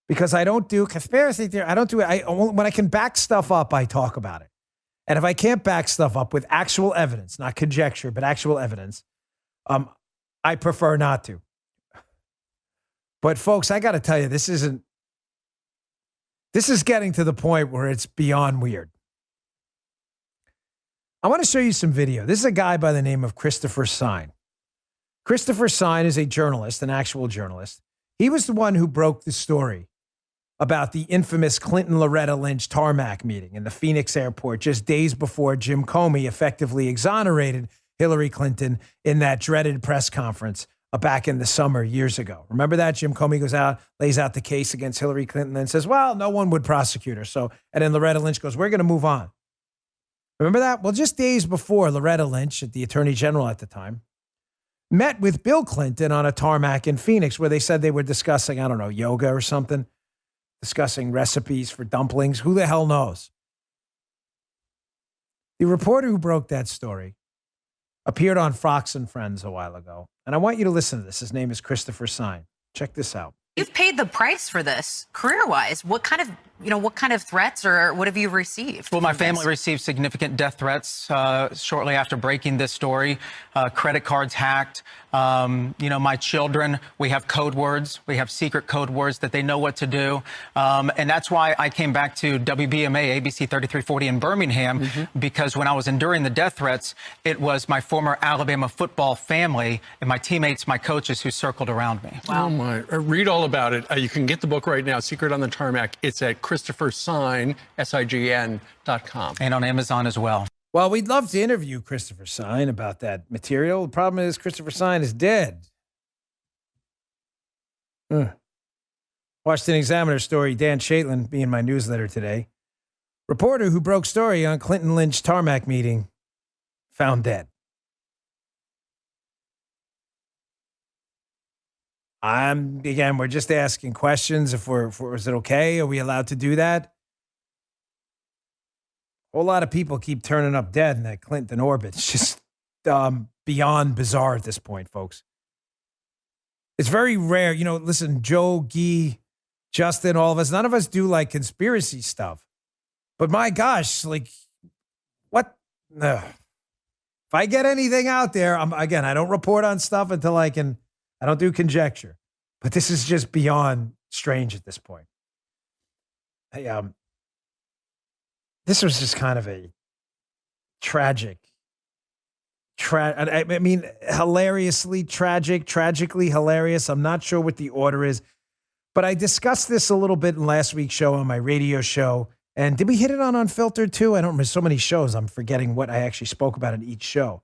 because I don't do conspiracy theory. I don't do it. When I can back stuff up, I talk about it. And if I can't back stuff up with actual evidence, not conjecture, but actual evidence, I prefer not to. But folks, I got to tell you, this is getting to the point where it's beyond weird. I want to show you some video. This is a guy by the name of Christopher Sign. Christopher Sign is a journalist, an actual journalist. He was the one who broke the story about the infamous Clinton-Loretta Lynch tarmac meeting in the Phoenix airport just days before Jim Comey effectively exonerated Hillary Clinton in that dreaded press conference back in the summer years ago. Remember that? Jim Comey goes out, lays out the case against Hillary Clinton and says, well, no one would prosecute her. And then Loretta Lynch goes, we're going to move on. Remember that? Well, just days before, Loretta Lynch, the attorney general at the time, met with Bill Clinton on a tarmac in Phoenix where they said they were discussing, I don't know, yoga or something, discussing recipes for dumplings. Who the hell knows? The reporter who broke that story appeared on Fox and Friends a while ago. And I want you to listen to this. His name is Christopher Sign. Check this out. You've paid the price for this career-wise. What kind of threats or what have you received? Well, my family received significant death threats shortly after breaking this story. Credit cards hacked. My children, we have code words. We have secret code words that they know what to do. And that's why I came back to WBMA, ABC 3340 in Birmingham, because when I was enduring the death threats, it was my former Alabama football family and my teammates, my coaches who circled around me. Wow. Oh, my. Read all about it. You can get the book right now, Secret on the Tarmac. It's at Christopher Sign, SIGN.com. And on Amazon as well. Well, we'd love to interview Christopher Sign about that material. The problem is Christopher Sign is dead. Washington Examiner story, Dan Shaitlin, be in my newsletter today. Reporter who broke story on Clinton Lynch tarmac meeting found dead. Again, we're just asking questions. Is it okay? Are we allowed to do that? A whole lot of people keep turning up dead in that Clinton orbit. It's just beyond bizarre at this point, folks. It's very rare. You know, listen, Joe, Guy, Justin, all of us, none of us do like conspiracy stuff. But my gosh, like, what? Ugh. If I get anything out there, I don't report on stuff until I don't do conjecture. But this is just beyond strange at this point. This was just kind of a tragic, hilariously tragic, tragically hilarious. I'm not sure what the order is, but I discussed this a little bit in last week's show on my radio show. And did we hit it on Unfiltered too? I don't remember, so many shows. I'm forgetting what I actually spoke about in each show.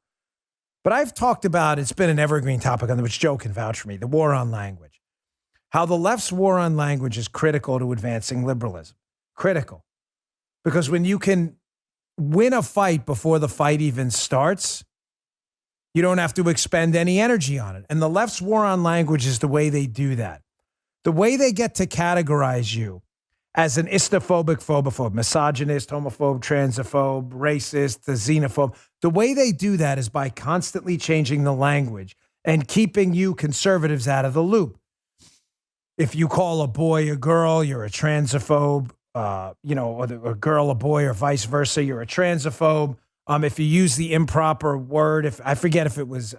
But I've talked about, it's been an evergreen topic on which Joe can vouch for me, the war on language. How the left's war on language is critical to advancing liberalism. Critical. Because when you can win a fight before the fight even starts, you don't have to expend any energy on it. And the left's war on language is the way they do that. The way they get to categorize you as an istophobic, phobophobe, misogynist, homophobe, transphobe, racist, xenophobe, the way they do that is by constantly changing the language and keeping you conservatives out of the loop. If you call a boy a girl, you're a transphobe. Or a girl a boy or vice versa, you're a transphobe. If you use the improper word, if I forget if it was,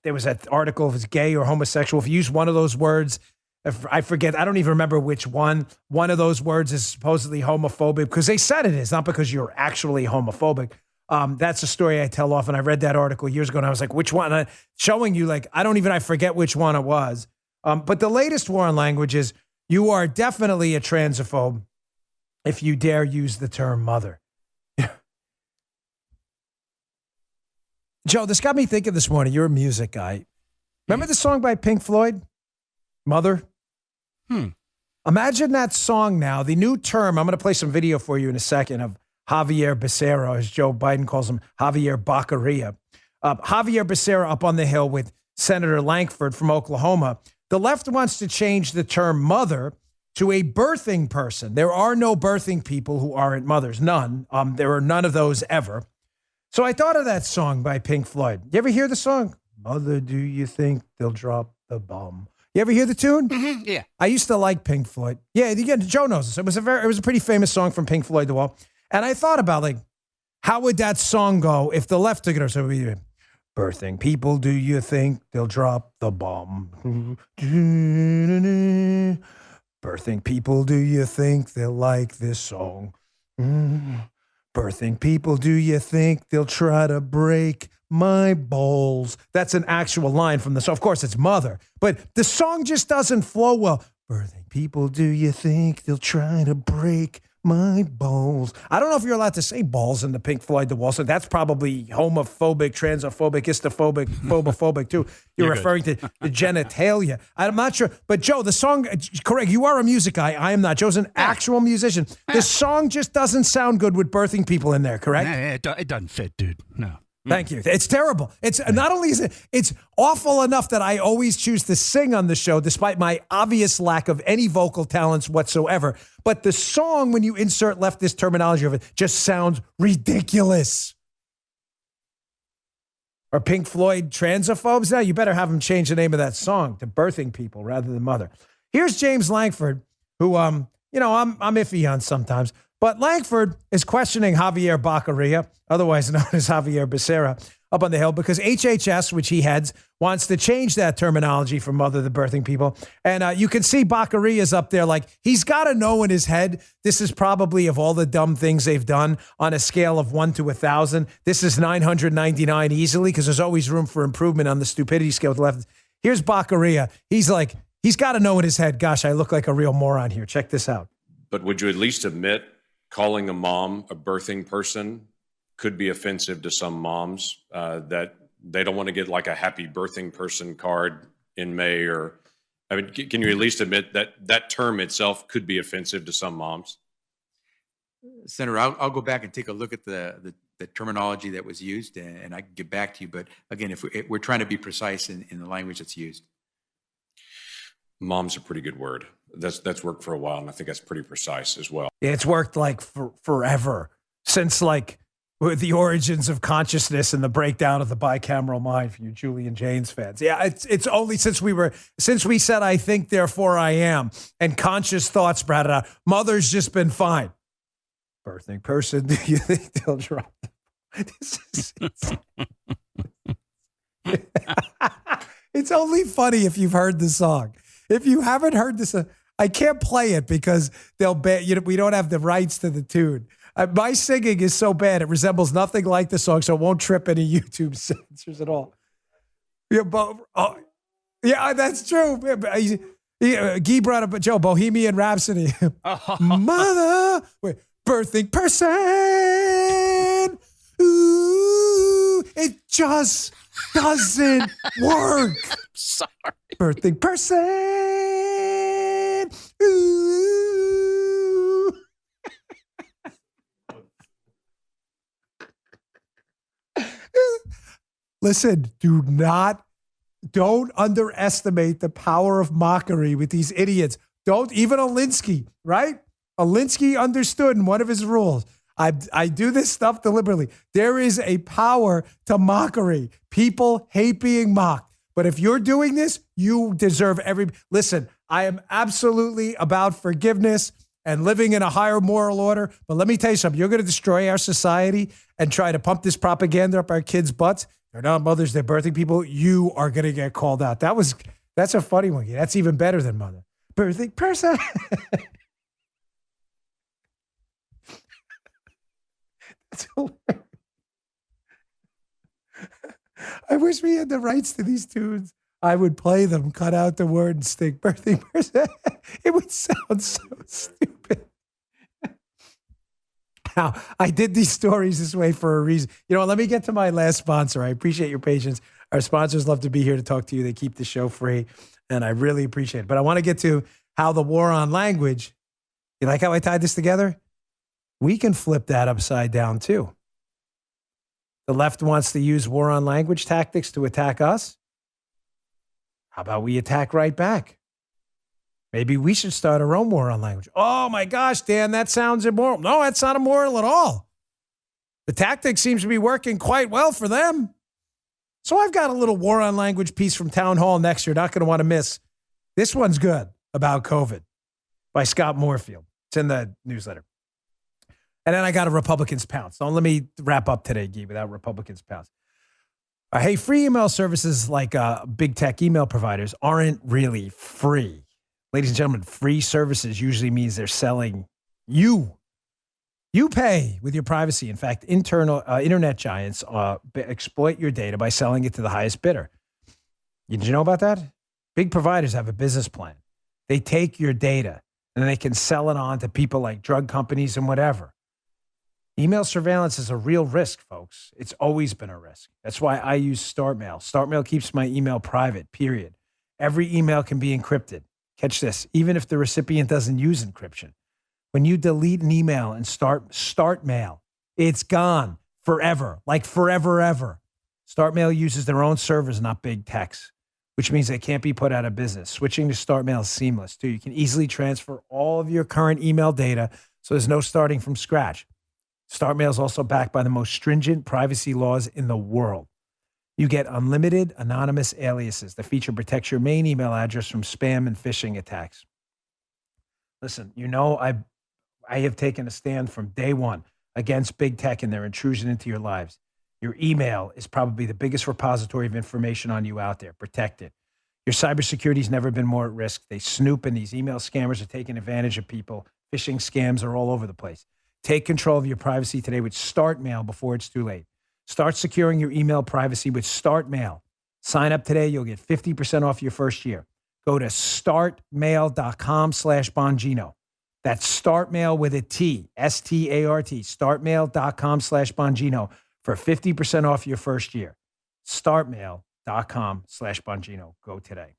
there was that article if it's gay or homosexual. If you use one of those words, if I forget, I don't even remember which one. One of those words is supposedly homophobic because they said it is, not because you're actually homophobic. That's a story I tell often. I read that article years ago and I was like, which one? And showing you like, I forget which one it was. But the latest war on language is you are definitely a transphobe if you dare use the term mother. Joe, this got me thinking this morning. You're a music guy. Remember the song by Pink Floyd? Mother? Imagine that song now. The new term, I'm going to play some video for you in a second of Javier Becerra, as Joe Biden calls him, Javier Baccaria. Javier Becerra up on the Hill with Senator Lankford from Oklahoma. The left wants to change the term mother to a birthing person. There are no birthing people who aren't mothers. None. There are none of those ever. So I thought of that song by Pink Floyd. You ever hear the song? Mother, do you think they'll drop the bomb? You ever hear the tune? Mm-hmm, yeah. I used to like Pink Floyd. Yeah, again, Joe knows this. It was a pretty famous song from Pink Floyd, The Wall. And I thought about like, how would that song go if the left took it? Or so we birthing people, do you think they'll drop the bomb? Birthing people, do you think they'll like this song? Birthing people, do you think they'll try to break my balls? That's an actual line from the song. Of course, it's Mother, but the song just doesn't flow well. Birthing people, do you think they'll try to break my balls? I don't know if you're allowed to say balls in the Pink Floyd The Wall, so that's probably homophobic, transphobic, histophobic, phobophobic too. You're referring to the genitalia. I'm not sure. But Joe, the song, correct, you are a music guy. I am not. Joe's an actual musician. The song just doesn't sound good with birthing people in there, correct? It doesn't fit, dude. No. Thank you. It's terrible. It's not only is it's awful enough that I always choose to sing on the show, despite my obvious lack of any vocal talents whatsoever. But the song, when you insert leftist terminology of it, just sounds ridiculous. Are Pink Floyd transophobes now? You better have them change the name of that song to Birthing People rather than Mother. Here's James Lankford, who I'm iffy on sometimes. But Lankford is questioning Javier Baccaria, otherwise known as Javier Becerra, up on the Hill, because HHS, which he heads, wants to change that terminology from mother to birthing people. And you can see Baccaria's up there like he's got to know in his head, this is probably, of all the dumb things they've done on a scale of 1 to 1,000, this is 999 easily, because there's always room for improvement on the stupidity scale with the left. Here's Baccaria. He's like, he's got to know in his head, gosh, I look like a real moron here. Check this out. But would you at least admit calling a mom a birthing person could be offensive to some moms, that they don't want to get like a happy birthing person card in May? Or, I mean, can you at least admit that that term itself could be offensive to some moms? Senator, I'll go back and take a look at the terminology that was used, and I can get back to you. But again, if we're trying to be precise in the language that's used. Mom's a pretty good word. That's worked for a while, and I think that's pretty precise as well. Yeah, it's worked like for forever, since like with the origins of consciousness and the breakdown of the bicameral mind for you Julian Jaynes fans. Yeah, it's only since we said I think, therefore I am, and conscious thoughts sprouted out. Mother's just been fine. Birthing person, do you think they'll drop them? It's only funny if you've heard the song. If you haven't heard this, I can't play it because we don't have the rights to the tune. My singing is so bad, it resembles nothing like the song, so it won't trip any YouTube censors at all. Yeah, that's true. Guy brought up, Joe, Bohemian Rhapsody. Mother, birthing person. Ooh, it just doesn't work. Sorry. Birthing person. Ooh. Listen, don't underestimate the power of mockery with these idiots. Even Alinsky, right? Alinsky understood in one of his rules. I do this stuff deliberately. There is a power to mockery. People hate being mocked. But if you're doing this, you deserve listen, I am absolutely about forgiveness and living in a higher moral order. But let me tell you something. You're going to destroy our society and try to pump this propaganda up our kids' butts. They're not mothers, they're birthing people. You are going to get called out. That's a funny one. That's even better than mother. Birthing person. That's hilarious. I wish we had the rights to these tunes. I would play them, cut out the word and stick birthing person. It would sound so stupid. Now, I did these stories this way for a reason. You know what? Let me get to my last sponsor. I appreciate your patience. Our sponsors love to be here to talk to you. They keep the show free, and I really appreciate it. But I want to get to how the war on language, you like how I tied this together? We can flip that upside down, too. The left wants to use war on language tactics to attack us. How about we attack right back? Maybe we should start our own war on language. Oh my gosh, Dan, that sounds immoral. No, that's not immoral at all. The tactic seems to be working quite well for them. So I've got a little war on language piece from Town Hall next year. Not going to want to miss. This one's good about COVID by Scott Moorfield. It's in the newsletter. And then I got a Republicans pounce. Don't let me wrap up today, Guy, without Republicans pounce. Hey, free email services like big tech email providers aren't really free. Ladies and gentlemen, free services usually means they're selling you. You pay with your privacy. In fact, internet giants exploit your data by selling it to the highest bidder. Did you know about that? Big providers have a business plan. They take your data and they can sell it on to people like drug companies and whatever. Email surveillance is a real risk, folks. It's always been a risk. That's why I use StartMail. StartMail keeps my email private, period. Every email can be encrypted. Catch this, even if the recipient doesn't use encryption. When you delete an email and StartMail, it's gone forever, like forever, ever. StartMail uses their own servers, not big techs, which means they can't be put out of business. Switching to StartMail is seamless, too. You can easily transfer all of your current email data, so there's no starting from scratch. StartMail is also backed by the most stringent privacy laws in the world. You get unlimited anonymous aliases. The feature protects your main email address from spam and phishing attacks. Listen, you know I have taken a stand from day one against big tech and their intrusion into your lives. Your email is probably the biggest repository of information on you out there. Protect it. Your cybersecurity has never been more at risk. They snoop, and these email scammers are taking advantage of people. Phishing scams are all over the place. Take control of your privacy today with StartMail before it's too late. Start securing your email privacy with StartMail. Sign up today. You'll get 50% off your first year. Go to startmail.com/Bongino. That's StartMail with a T, S-T-A-R-T, startmail.com/Bongino for 50% off your first year. Startmail.com/Bongino. Go today.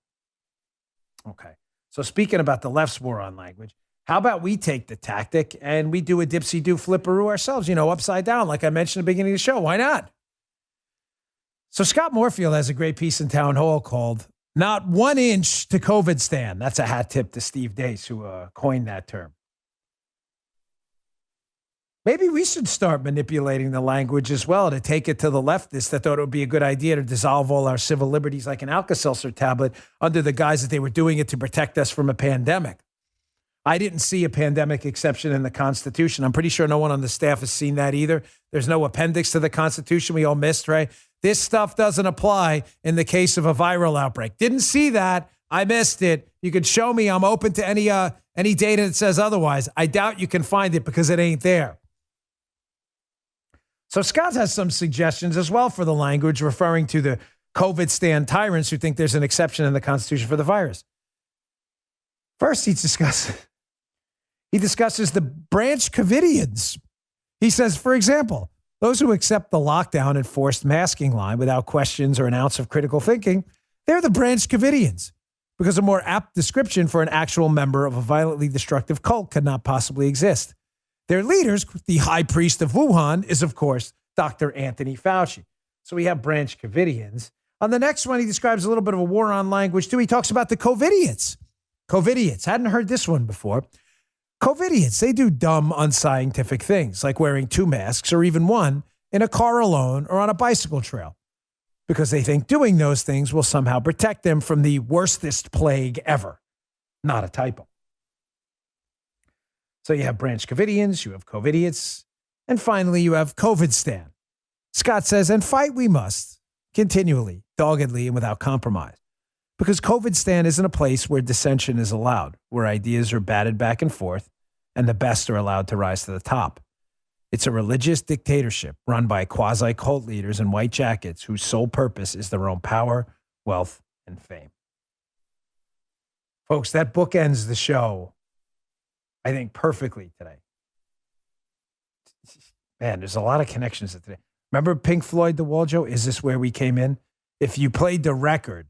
Okay. So speaking about the left's war on language, how about we take the tactic and we do a dipsy-do flipperoo ourselves, upside down, like I mentioned at the beginning of the show. Why not? So Scott Moorfield has a great piece in Town Hall called Not 1 Inch to COVID Stand. That's a hat tip to Steve Deace, who coined that term. Maybe we should start manipulating the language as well to take it to the leftists that thought it would be a good idea to dissolve all our civil liberties like an Alka-Seltzer tablet under the guise that they were doing it to protect us from a pandemic. I didn't see a pandemic exception in the Constitution. I'm pretty sure no one on the staff has seen that either. There's no appendix to the Constitution we all missed, right? This stuff doesn't apply in the case of a viral outbreak. Didn't see that. I missed it. You could show me. I'm open to any data that says otherwise. I doubt you can find it because it ain't there. So Scott has some suggestions as well for the language, referring to the COVID stand tyrants who think there's an exception in the Constitution for the virus. First, he discusses the branch Covidians. He says, for example, those who accept the lockdown and forced masking line without questions or an ounce of critical thinking, they're the branch Covidians, because a more apt description for an actual member of a violently destructive cult could not possibly exist. Their leaders, the high priest of Wuhan, is, of course, Dr. Anthony Fauci. So we have branch Covidians. On the next one, he describes a little bit of a war on language, too. He talks about the Covidians. Covidians. Hadn't heard this one before. Covidians, they do dumb, unscientific things, like wearing 2 masks or even one in a car alone or on a bicycle trail, because they think doing those things will somehow protect them from the worstest plague ever. Not a typo. So you have branch Covidians, you have Covidians, and finally you have COVID stan. Scott says, and fight we must, continually, doggedly, and without compromise. Because COVID stan isn't a place where dissension is allowed, where ideas are batted back and forth, and the best are allowed to rise to the top. It's a religious dictatorship run by quasi-cult leaders in white jackets whose sole purpose is their own power, wealth, and fame. Folks, that book ends the show, I think, perfectly today. Man, there's a lot of connections to today. Remember Pink Floyd, The Wall, Joe? Is this where we came in? If you played the record,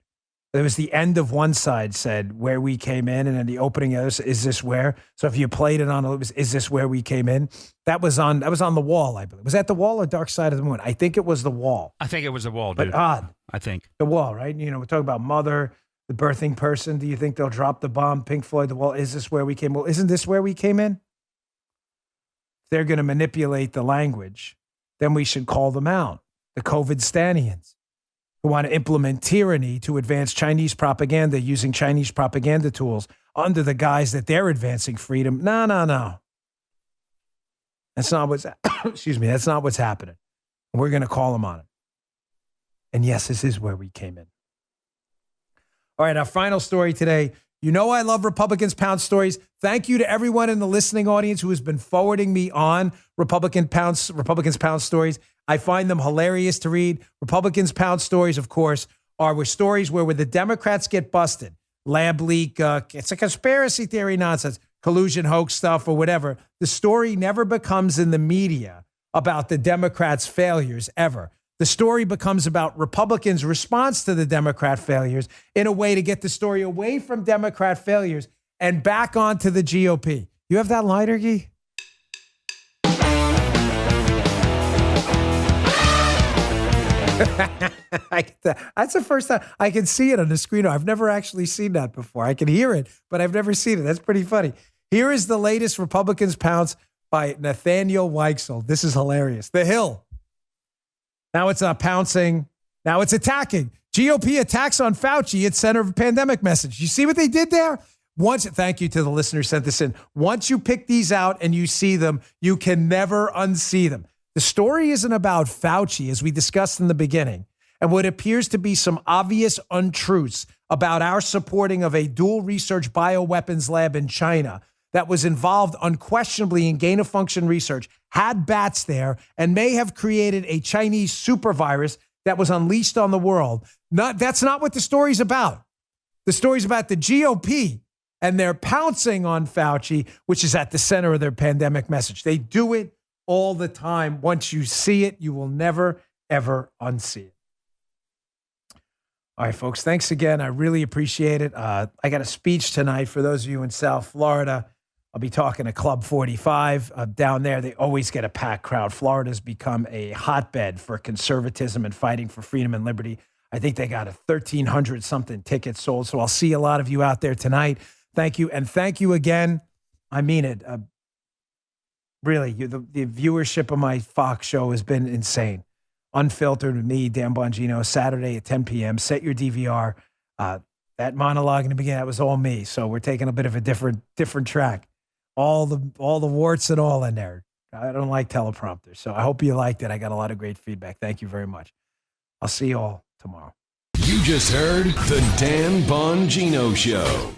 there was the end of one side said where we came in, and then the opening of this, is this where? So if you played it on, it was, is this where we came in? That was on The Wall, I believe. Was that The Wall or Dark Side of the Moon? I think it was The Wall. I think it was The Wall, dude. But odd. I think. The Wall, right? You know, we're talking about Mother, the birthing person. Do you think they'll drop the bomb? Pink Floyd, The Wall. Is this where we came? Well, isn't this where we came in? If they're going to manipulate the language, then we should call them out. The COVID Stanians, who want to implement tyranny to advance Chinese propaganda using Chinese propaganda tools under the guise that they're advancing freedom. No. That's not what's, that's not what's happening. We're going to call them on it. And yes, this is where we came in. All right, our final story today. You know I love Republicans Pound stories. Thank you to everyone in the listening audience who has been forwarding me on Republicans Pound stories. I find them hilarious to read. Republicans Pound stories, of course, are stories where the Democrats get busted. Lab leak, it's a conspiracy theory nonsense, collusion hoax stuff or whatever. The story never becomes in the media about the Democrats' failures ever. The story becomes about Republicans' response to the Democrat failures in a way to get the story away from Democrat failures and back onto the GOP. You have that lighter, Guy? That's the first time I can see it on the screen. I've never actually seen that before. I can hear it, but I've never seen it. That's pretty funny. Here is the latest Republicans Pounce by Nathaniel Weichsel. This is hilarious. The Hill. Now it's not pouncing. Now it's attacking. GOP attacks on Fauci at center of a pandemic message. You see what they did there? Thank you to the listener who sent this in. Once you pick these out and you see them, you can never unsee them. The story isn't about Fauci, as we discussed in the beginning, and what appears to be some obvious untruths about our supporting of a dual research bioweapons lab in China that was involved unquestionably in gain-of-function research, had bats there, and may have created a Chinese super virus that was unleashed on the world. That's not what the story's about. The story's about the GOP and their pouncing on Fauci, which is at the center of their pandemic message. They do it all the time. Once you see it, you will never, ever unsee it. All right, folks, thanks again. I really appreciate it. I got a speech tonight for those of you in South Florida. I'll be talking to Club 45 down there. They always get a packed crowd. Florida's become a hotbed for conservatism and fighting for freedom and liberty. I think they got 1,300 something tickets sold. So I'll see a lot of you out there tonight. Thank you. And thank you again. I mean it. Really, the viewership of my Fox show has been insane. Unfiltered with me, Dan Bongino, Saturday at 10 p.m. Set your DVR. That monologue in the beginning, that was all me. So we're taking a bit of a different track. All the warts and all in there. I don't like teleprompters. So I hope you liked it. I got a lot of great feedback. Thank you very much. I'll see you all tomorrow. You just heard the Dan Bongino Show.